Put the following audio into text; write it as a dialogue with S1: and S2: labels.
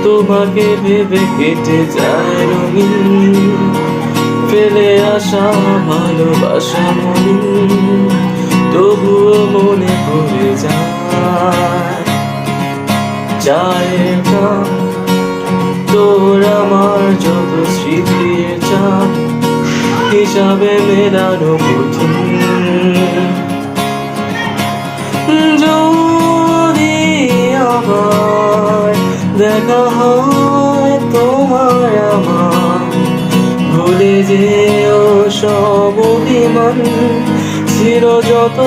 S1: তোমাকে ভেবে কেটে যায় রঙিন, ফেলে আসা ভালোবাসা মলিন, তবুও মনে পড়ে যায়। চায়ের কাপ তোর আমার যত স্মৃতির চাপ, হিসাবে মেলানো কঠিন। যদি আবার দেখা হয় তোমার আমার, ভুলে যেও সব অভিমান ছিল যত